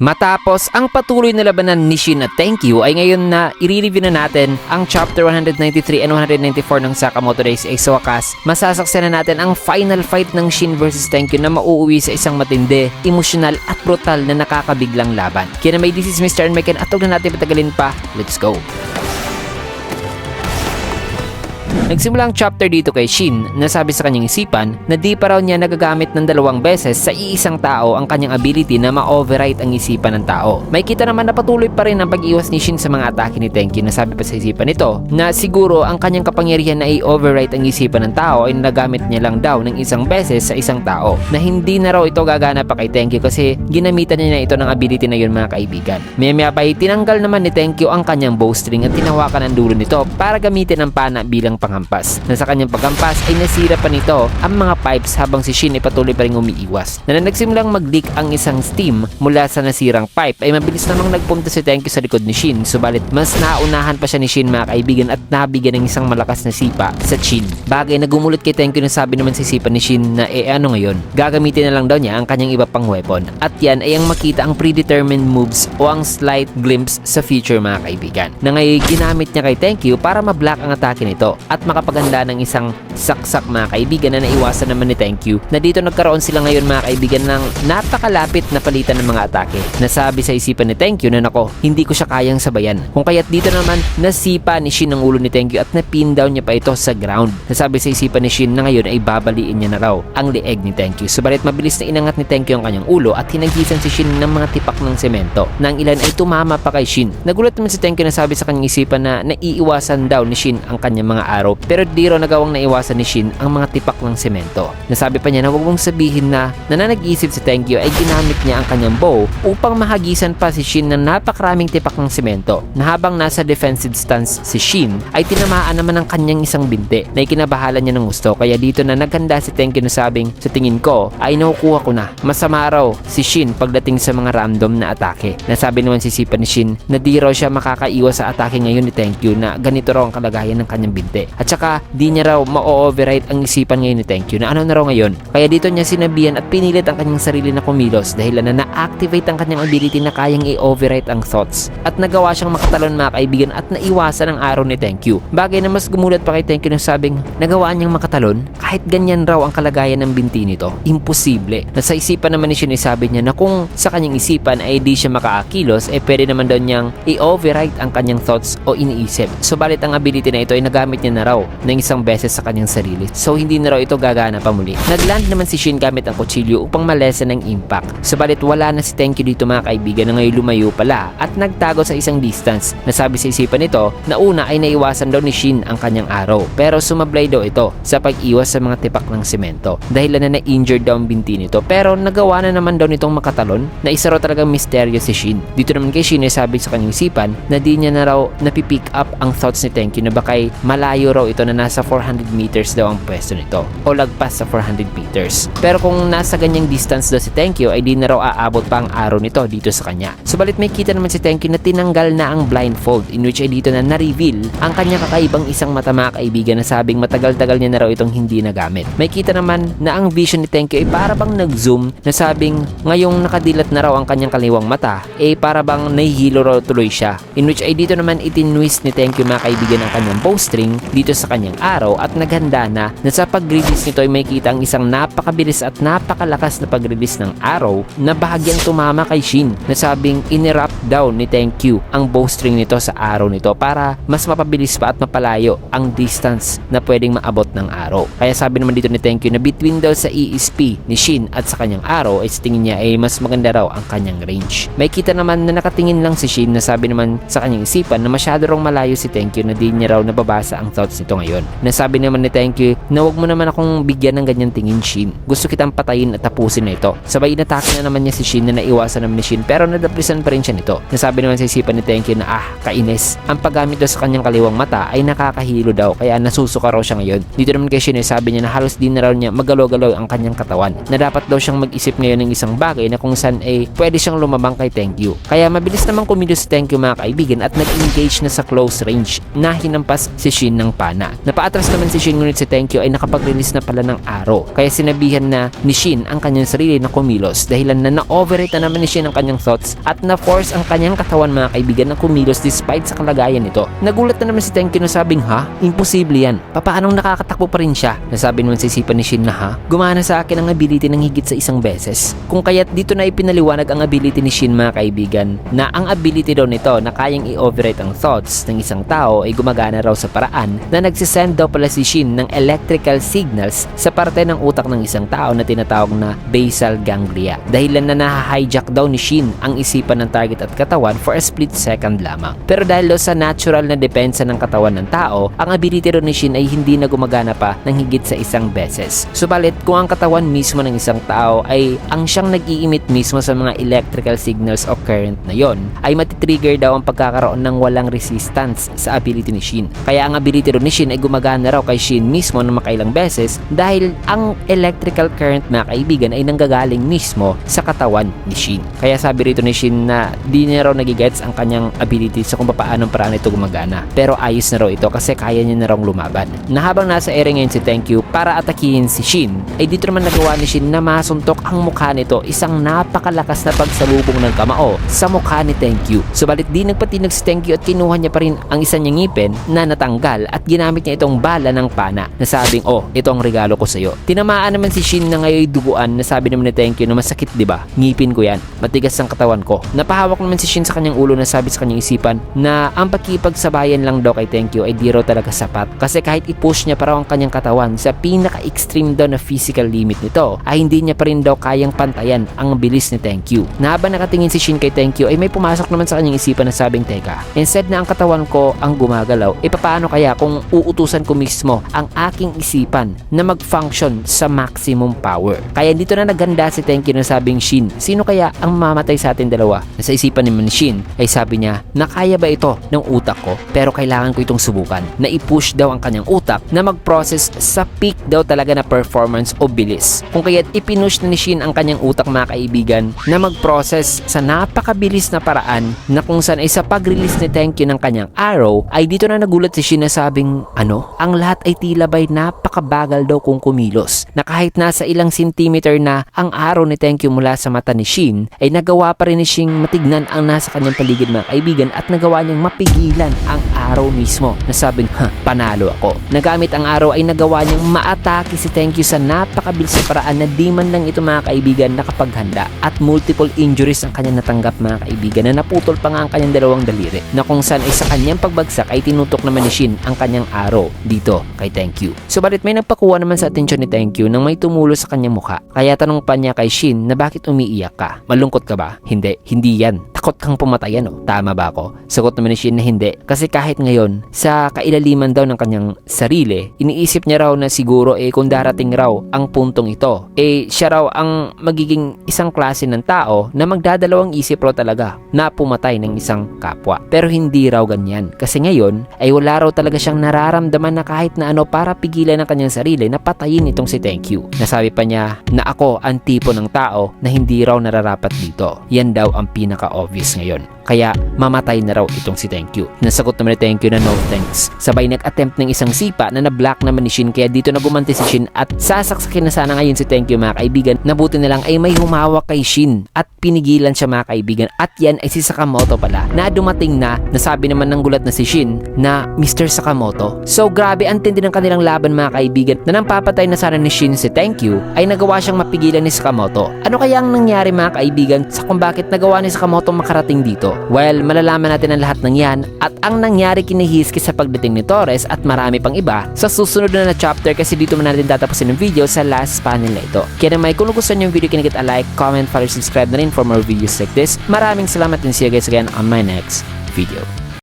Matapos ang patuloy na labanan ni Shin at Tenkyu ay ngayon na i-review na natin ang chapter 193 and 194 ng Sakamoto Days ay sa wakas masasaksihan na natin ang final fight ng Shin versus Tenkyu na mauuwi sa isang matindi, emosyonal at brutal na nakakabiglang laban. Kaya na may this is Mr. Mike at huwag na natin patagalin pa, let's go! Nagsimula ang chapter dito kay Shin na sabi sa kanyang isipan na di pa raw niya nagagamit ng 2 beses sa iisang tao ang kanyang ability na ma-override ang isipan ng tao. May kita naman na patuloy pa rin ang pag-iwas ni Shin sa mga atake ni Tenkyu na sabi pa sa isipan nito na siguro ang kanyang kapangyarihan na i-override ang isipan ng tao ay nagamit niya lang daw ng 1 beses sa isang tao na hindi na raw ito gagana pa kay Tenkyu kasi ginamitan niya na ito ng ability na yun mga kaibigan. Maya pa ay tinanggal naman ni Tenkyu ang kanyang bowstring at tinawakan ang dulo nito para gamitin ang pana bilang panghampas. Na sa kanyang paghampas ay nasira pa nito ang mga pipes habang si Shin ay patuloy pa rin umiiwas. Na nagsimulang mag-leak ang isang steam mula sa nasirang pipe ay mabilis namang nagpunta si Tenkyu sa likod ni Shin, subalit mas naunahan pa siya ni Shin mga kaibigan at nabigyan ng isang malakas na sipa sa chin. Bagay na gumulat kay Tenkyu na sabi naman sa isipan ni Shin na ano ngayon, gagamitin na lang daw niya ang kanyang iba pang weapon at yan ay ang makita ang predetermined moves o ang slight glimpse sa future mga kaibigan na ngayon ginamit niya kay Tenkyu para ma-block ang atake nito at makapaganda ng isang saksak mga kaibigan na naiwasan naman ni Tenkyu na dito nagkaroon sila ngayon mga kaibigan ng napakalapit na palitan ng mga atake. Nasabi sa isipan ni Tenkyu na nako, hindi ko siya kayang sabayan. Kung kaya't dito naman nasipa ni Shin ang ulo ni Tenkyu at napin down niya pa ito sa ground. Nasabi sa isipan ni Shin na ngayon ay babaliin niya na raw ang leeg ni Tenkyu. Subalit mabilis na inangat ni Tenkyu ang kanyang ulo at hinagisan si Shin ng mga tipak ng semento na ang ilan ay tumama pa kay Shin. Nagulat naman si Tenkyu na sabi sa kanyang isipan na naiiwasan daw ni Shin ang kanyang mga araw pero di raw nagawang naiwasan ni Shin ang mga tipak ng semento. Nasabi pa niya na huwag mong sabihin na nananag-isip si Tenkyu ay ginamit niya ang kanyang bow upang mahagisan pa si Shin ng napakaraming tipak ng semento na habang nasa defensive stance si Shin ay tinamaan naman ang kanyang isang binti na ikinabahala niya ng gusto kaya dito na naghanda si Tenkyu na sabing sa tingin ko ay nakukuha ko na. Masama raw si Shin pagdating sa mga random na atake. Nasabi naman si Sipa ni Shin na di raw siya makakaiwas sa atake ngayon ni Tenkyu na ganito raw ang kalagayan ng kanyang binti at saka di niya raw ma-override ang isipan ngayon ni Tenkyu na ano na raw ngayon. Kaya dito niya sinabihan at pinilit ang kanyang sarili na kumilos dahil na na-activate ang kanyang ability na kayang i-override ang thoughts at nagawa siyang makatalon mga kaibigan at naiwasan ang araw ni Tenkyu. Bagay na mas gumulat pa kay Tenkyu na sabing nagawa niyang makatalon kahit ganyan raw ang kalagayan ng binti nito. Imposible. Na sa isipan naman ni Shin sabi niya na kung sa kanyang isipan ay di siya makaakilos pwede naman daw niyang i-override ang kanyang thoughts o iniisip. Subalit ang ability na ito ay nagamit niya na raw ng 1 beses sa kanyang sarili. So hindi na raw ito gagana pa muli. Nagland naman si Shin gamit ang kutsilyo upang malesen ang impact. Subalit wala na si Tenkyu dito mga kaibigan na ngayon lumayo pala at nagtago sa isang distance. Nasabi sa isipan nito na una ay naiwasan daw ni Shin ang kanyang araw pero sumablay daw ito sa pag-iwas sa mga tipak ng semento dahil na na-injured daw ang binti nito pero nagawa na naman daw nitong makatalon na isa raw talagang misteryo si Shin. Dito naman kay Shin ay sabi sa kanyang isipan na di niya na raw napipick up ang thoughts ni Tenkyu na bakay malayo raw ito na nasa 400 meters daw ang pwesto nito o lagpas sa 400 meters. Pero kung nasa ganyang distance daw si Tenkyu ay di na raw aabot pa ang araw nito dito sa kanya. Subalit may kita naman si Tenkyu na tinanggal na ang blindfold in which ay dito na na-reveal ang kanyang kakaibang isang mata mga kaibigan na sabing matagal-tagal niya na raw itong hindi nagamit. May kita naman na ang vision ni Tenkyu ay para bang nag-zoom na sabing ngayong nakadilat na raw ang kanyang kaliwang mata para bang nahihilo raw tuloy siya. In which ay dito naman itinwist ni Tenkyu mga kaibigan ang kanyang bowstring dito sa kanyang araw at naghanda na sa pag-release nito ay may kita ang isang napakabilis at napakalakas na pag-release ng araw na bahagyang tumama kay Shin na sabing in-erupt daw ni Tenkyu ang bowstring nito sa araw nito para mas mapabilis pa at mapalayo ang distance na pwedeng maabot ng araw. Kaya sabi naman dito ni Tenkyu na between daw sa ESP ni Shin at sa kanyang araw ay sa tingin niya ay mas maganda raw ang kanyang range. May kita naman na nakatingin lang si Shin na sabi naman sa kanyang isipan na masyado raw malayo si Tenkyu na di niya raw nababasa ang thoughts nito ngayon. Nasabi naman ni Tenkyu na wag mo naman akong bigyan ng ganyan tingin Shin. Gusto kitang patayin at tapusin na ito. Sabay inatake na naman niya si Shin na naiwasan naman ni Shin pero nadaplisan pa rin siya nito. Nasabi naman sa isipan ni Tenkyu na kainis. Ang paggamit daw sa kanyang kaliwang mata ay nakakahilo daw kaya nasusuka raw siya ngayon. Dito naman kay Shin ay sabi niya na halos di na raw niya magalaw-galaw ang kanyang katawan. Na dapat daw siyang mag-isip ngayon ng isang bagay na kung saan ay pwede siyang lumabang kay Tenkyu. Kaya mabilis namang kumilos si Tenkyu mga kaibigan at nag-engage na sa close range na hinampas si Shin ng pana. pana. Napaatras naman si Shin ngunit si Tenkyu ay nakapag-release na pala ng arrow. Kaya sinabihan na ni Shin ang kanyang sarili na kumilos dahilan na na-overrate na naman ni Shin ang kanyang thoughts at na-force ang kanyang katawan mga kaibigan na kumilos despite sa kalagayan nito. Nagulat na naman si Tenkyu na sabing ha? Imposible yan. Papaanong nakakatakbo pa rin siya? Nasabi naman sa isipan ni Shin na ha? Gumana sa akin ang ability ng higit sa isang beses. Kung kaya't dito na ipinaliwanag ang ability ni Shin mga kaibigan na ang ability daw nito na kayang i-overrate ang thoughts ng isang tao ay gumagana raw sa paraan na nagsisend daw pala si Shin ng electrical signals sa parte ng utak ng isang tao na tinatawag na basal ganglia. Dahilan na naha-hijack daw ni Shin ang isipan ng target at katawan for a split second lamang. Pero dahil daw sa natural na depensa ng katawan ng tao, ang ability daw ni Shin ay hindi na gumagana pa ng higit sa isang beses. Subalit kung ang katawan mismo ng isang tao ay ang siyang nag-i-emit mismo sa mga electrical signals o current na yon, ay matitrigger daw ang pagkakaroon ng walang resistance sa ability ni Shin. Kaya ang ability daw ni Shin ay gumagana raw kay Shin mismo ng makailang beses dahil ang electrical current mga kaibigan ay nanggagaling mismo sa katawan ni Shin. Kaya sabi rito ni Shin na di niya raw nagigets ang kanyang ability sa kung paanong paraan ito gumagana. Pero ayos na raw ito kasi kaya niya na raw lumaban. Na habang nasa ere ngayon si Tenkyu para atakihin si Shin, ay dito naman nagawa ni Shin na masuntok ang mukha nito isang napakalakas na pagsalubong ng kamao sa mukha ni Tenkyu. Subalit di nagpatinag si Tenkyu at kinuha niya pa rin ang isa niyang ngipin na natanggal at ginamit niya itong bala ng pana na sabing, oh, ito ang regalo ko sa'yo. Tinamaan naman si Shin na ngayon duguan na sabi naman ni Tenkyu na masakit diba? Ngipin ko yan. Matigas ang katawan ko. Napahawak naman si Shin sa kanyang ulo na sabi sa kanyang isipan na ang pagkipagsabayan lang daw kay Tenkyu ay di raw talaga sapat. Kasi kahit i-push niya pa raw ang kanyang katawan sa pinaka-extreme daw na physical limit nito ay hindi niya pa rin daw kayang pantayan ang bilis ni Tenkyu. Na habang nakatingin si Shin kay Tenkyu ay may pumasok naman sa kanyang isipan na sabing, teka, instead na ang katawan ko ang gumagalaw, paano kaya kung uutusan ko mismo ang aking isipan na mag-function sa maximum power? Kaya dito na naganda si Tenkyu na sabing, Shin, sino kaya ang mamatay sa atin dalawa? Nasa isipan ni Shin ay sabi niya na kaya ba ito ng utak ko pero kailangan ko itong subukan. Na i-push daw ang kanyang utak na mag-process sa peak daw talaga na performance o bilis. Kung kaya't ipinush na ni Shin ang kanyang utak mga kaibigan na mag-process sa napakabilis na paraan na kung saan ay sa pag-release ni Tenkyu ng kanyang arrow ay dito na nagulat si Shin na sabing, ang lahat ay tila ba'y napakabagal daw kung kumilos. Na kahit nasa ilang centimeter na ang arrow ni Tenkyu mula sa mata ni Shin ay nagawa pa rin ni Shin matignan ang nasa kanyang paligid mga kaibigan at nagawa niyang mapigilan ang arrow mismo na sabing, panalo ako. Nagamit ang arrow ay nagawa niyang maatake si Tenkyu sa napakabilis na paraan na di man lang ito mga kaibigan nakapaghanda at multiple injuries ang kanyang natanggap mga kaibigan na naputol pa nga ang kanyang dalawang daliri na kung saan ay sa kanyang pagbagsak ay tinutok naman ni Shin ang kanyang arrow dito kay Tenkyu. Subalit may nagpakuha naman sa atensyon ni Tenkyu nang may tumulo sa kanyang mukha. Kaya tanong pa niya kay Shin na bakit umiiyak ka? Malungkot ka ba? Hindi yan. Takot kang pumatayan Tama ba ako? Sagot naman ni Shin na hindi. Kasi kahit ngayon, sa kailaliman daw ng kanyang sarili, iniisip niya raw na siguro kung darating raw ang puntong ito, siya raw ang magiging isang klase ng tao na magdadalawang isip raw talaga na pumatay ng isang kapwa. Pero hindi raw ganyan. Kasi ngayon, ay wala raw talaga siyang nararamdaman na kahit na para pigilan ang kanyang sarili na patayin itong si Tenkyu. Nasabi pa niya na ako ang tipo ng tao na hindi raw nararapat dito. Yan daw ang pinaka-obvious ngayon. Kaya mamatay na raw itong si Tenkyu. Nasagot naman ni Tenkyu na no thanks. Sabay nag-attempt ng isang sipa na na-block naman ni Shin kaya dito na gumanti si Shin at sasaksakin na sana ngayon si Tenkyu mga kaibigan. Nabuti na lang ay may humawak kay Shin at pinigilan siya mga kaibigan at yan ay si Sakamoto pala na dumating na nasabi naman ng gulat na si Shin na Mr. Sakamoto. So grabe ang tindi ng kanilang laban mga kaibigan na nang papatay na sana ni Shin si Tenkyu ay nagawa siyang mapigilan ni Sakamoto. Ano kaya ang nangyari mga kaibigan sa kung bakit nagawa ni Sakamoto makarating dito? Well, malalaman natin ang lahat ng yan at ang nangyari kini Hiski sa pagdating ni Torres at marami pang iba sa susunod na chapter kasi dito man natin tatapusin ng video sa last panel na ito. Kaya naman kung gusto nyo yung video, kinigit a like, comment, follow, subscribe na rin for more videos like this. Maraming salamat and see you guys again on my next video.